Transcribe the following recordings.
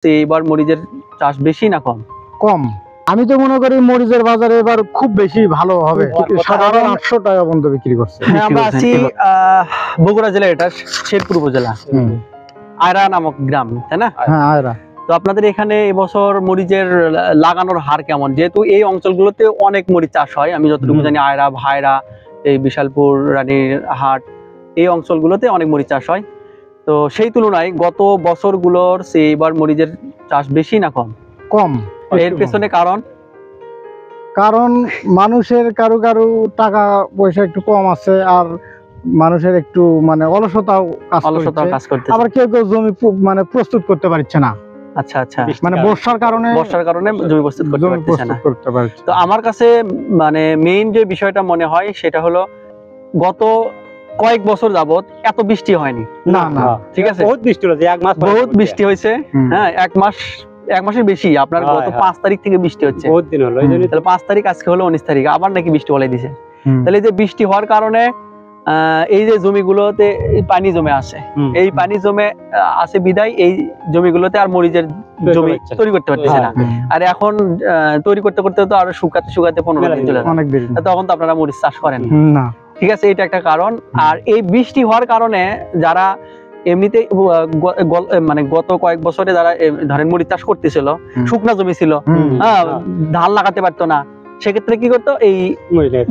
এবার মরিচের চাষ বেশি না কম? কম। আমি তো মনে করি মরিচের বাজারে এবার খুব বেশি ভালো হবে, 800 টাকা পর্যন্ত বিক্রি করছে। হ্যাঁ, আমরা আছি বগুড়া জেলা, এটা শেরপুর উপজেলা, আয়রা নামক গ্রাম, তাই না? হ্যাঁ, আয়রা। তো আপনাদের এখানে এবছর মরিচের লাগানোর হার কেমন? যেহেতু এই অঞ্চলগুলোতে অনেক মরিচ চাষ হয়, আমি যতটুকু জানি আয়রা, ভায়রা, এই বিশালপুর, রানীরহাট, এই অঞ্চলগুলোতে অনেক মরিচ চাষ হয়। তো সেই তুলনায় গত বছরগুলোর চেয়ে এবার মরিচের চাষ বেশি না কম? কম। এর পেছনে কারণ মানুষের কারো কারো টাকা পয়সা একটু কম আছে, আর মানুষের একটু মানে অলসতাও কাজ করতে, আবার কেউ কেউ জমি মানে প্রস্তুত করতে পারছে না। আচ্ছা আচ্ছা, মানে বর্ষার কারণে জমি প্রস্তুত করতে পারছে। তো আমার কাছে মানে মেইন যে বিষয়টা মনে হয় সেটা হলো গত কয়েক বছর যাবত এত বৃষ্টি হয়নি। না না, ঠিক আছে, বহুত বৃষ্টি হয়েছে, বহুত বৃষ্টি হয়েছে। হ্যাঁ, এক মাসের বেশি। আপনার গত 5 তারিখ থেকে বৃষ্টি হচ্ছে, বহুত দিন হলো। তাহলে 5 তারিখ, আজকে হলো 19 তারিখ, আবার নাকি বৃষ্টি বলে দিছে। তাহলে এই যে বৃষ্টি হওয়ার কারণে এই যে জমিগুলোতে পানি জমে আসে, এই পানি জমে আসে বিদায় এই জমিগুলোতে আর মরিচের জমি তৈরি করতে পারতেছে না। আর এখন তৈরি করতে করতে তো আরো শুকাতে 15 দিন চলে যায়, তখন তো আপনারা মরিচ চাষ করেন না। ঠিক আছে, এটা একটা কারণ। আর এই বৃষ্টি হওয়ার কারণে যারা এমনিতে মানে গত কয়েক বছরে যারা ধরেন মরিচ চাষ করতেছিল, শুকনা জমি ছিল, ধান লাগাতে পারতো না, সেক্ষেত্রে কি করতো, এই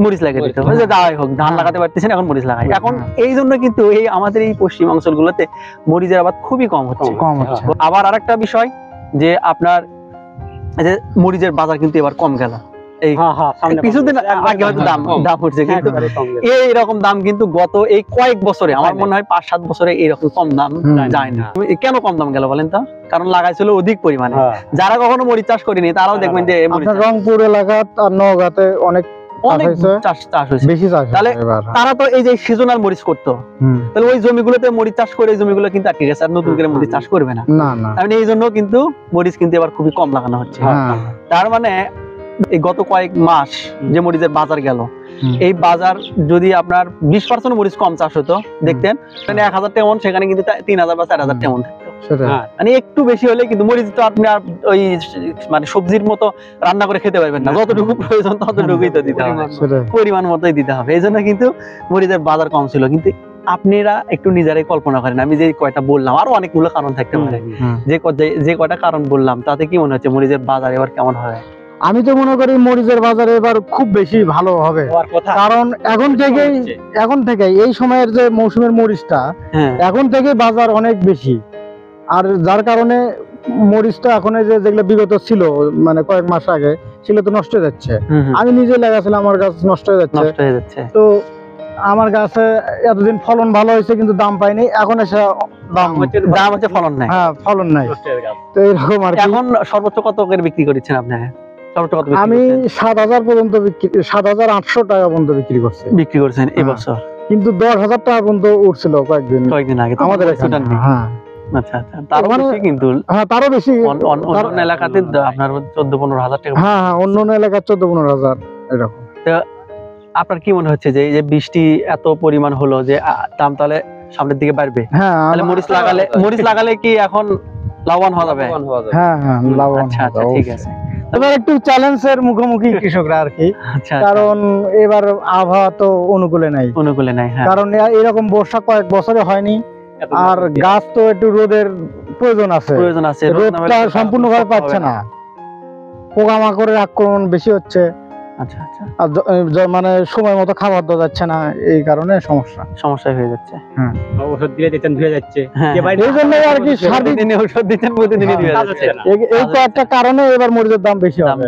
মরিচ লাগিয়ে দিত। যাই হোক, ধান লাগাতে পারতেছেন, এখন মরিচ লাগাই। এখন এই জন্য কিন্তু এই আমাদের এই পশ্চিম অঞ্চলগুলোতে মরিচের আবাদ খুবই কম হচ্ছে। আবার আরেকটা বিষয় যে আপনার মরিচের বাজার কিন্তু এবার কম গেল। এই কিছুদিন আগে হয়তো দাম উঠছে, কিন্তু এইরকম দাম কিন্তু গত এই কয়েক বছরে, আমার মনে হয় 5-7 বছরে এইরকম কম দাম যায় না। কেন কম দাম গেল বলেন তো? কারণ লাগাইছিল অধিক পরিমাণে। যারা কখনো মরিচ চাষ করেনি তারাও দেখবেন যে রংপুর এলাকা আর নওগাঁতে অনেক চাষ হয়েছে। তাহলে তারা তো এই যে সিজনাল মরিচ করতো, তাহলে ওই জমিগুলোতে মরিচ চাষ করে জমিগুলো কিন্তু আটকে গেছে, আর নতুন করে মরিচ চাষ করবে না। এই জন্য কিন্তু মরিচ কিন্তু এবার খুবই কম লাগানো হচ্ছে। তার মানে এই গত কয়েক মাস যে মরিচের বাজার গেল, এই বাজার যদি আপনার 20% মরিচ কম চাষ হতো, দেখতেন মানে 1000 টাকা মন, সেখানে কিন্তু 3000 বা 4000 টাকা মন থাকতো। মানে একটু বেশি হলে কিন্তু মরিচ তো আপনি আর ওই মানে সবজির মতো রান্না করে খেতে পারবেন না, যতটুকু প্রয়োজন ততটুকুই তো দিতে হবে, পরিমাণ মতোই দিতে হবে। এই জন্য কিন্তু মরিচের বাজার কম ছিল। কিন্তু আপনারা একটু নিজেরাই কল্পনা করেন, আমি যে কয়টা বললাম, আরো অনেকগুলো কারণ থাকতে পারে, যে কয়টা কারণ বললাম তাতে কি মনে হচ্ছে মরিচের বাজার এবার কেমন হবে? আমি তো মনে করি মরিচের বাজারে এবার খুব বেশি ভালো হবে, কারণ এখন থেকে এই সময়ের যে মৌসুমের মরিচটা, এখন থেকে বাজার অনেক বেশি। আর যার কারণে মরিচটা এখন যেগুলো বিগত ছিল মানে কয়েক মাস আগে, সেগুলো তো নষ্ট হয়ে যাচ্ছে। আমি নিজে লাগাছিলাম, আমার গাছ নষ্ট হয়ে যাচ্ছে। তো আমার গাছে এতদিন ফলন ভালো হয়েছে, কিন্তু দাম পাইনি। এখন এসে দাম হচ্ছে ফলন নাই। হ্যাঁ, ফলন নাই। তো এরকম আর এখন সর্বোচ্চ কত করে বিক্রি করেছেন আপনি? আমি 7000 পর্যন্ত 7800 টাকা পর্যন্ত বিক্রি করছেন এবছর, কিন্তু 10000 টাকা পর্যন্ত উঠছিল কয়েকদিন আগে আমাদের এখানে। হ্যাঁ, আচ্ছা আচ্ছা, তারও বেশি কিন্তু। হ্যাঁ, তারও বেশি অন্য এলাকাতে আপনার 14-15 হাজার টাকা। হ্যাঁ হ্যাঁ, অন্য এলাকায় 14-15 হাজার এরকম। তো আপনার কি মনে হচ্ছে যে এই যে বৃষ্টি এত পরিমাণ হলো, যে দাম তাহলে সামনের দিকে বাড়বে? হ্যাঁ, তাহলে মরিচ লাগালে কি এখন লাভবান হওয়া যাবে? হ্যাঁ হ্যাঁ, লাভবান। আচ্ছা আচ্ছা, ঠিক আছে। এবার একটু চ্যালেঞ্জের মুখোমুখি কৃষকরা আর কি, কারণ এবার আবহাওয়া তো অনুকূলে নাই। কারণ এরকম বর্ষা কয়েক বছরে হয়নি, আর গাছ তো একটু রোদের প্রয়োজন আছে, রোদটা সম্পূর্ণভাবে পাচ্ছে না, পোকামাকড়ের আক্রমণ বেশি হচ্ছে। আচ্ছা আচ্ছা, মানে সময় মতো খাবার দেওয়া যাচ্ছে না, এই কারণে সমস্যা হয়ে যাচ্ছে। হ্যাঁ, ওষুধ দিলে দিতেন ধুয়ে যাচ্ছে, এই জন্য আর কি ওষুধ দিতেন প্রতিদিনই ধুয়ে যাচ্ছে। এই তো একটা কারণে এবার মরিচের দাম বেশি হবে।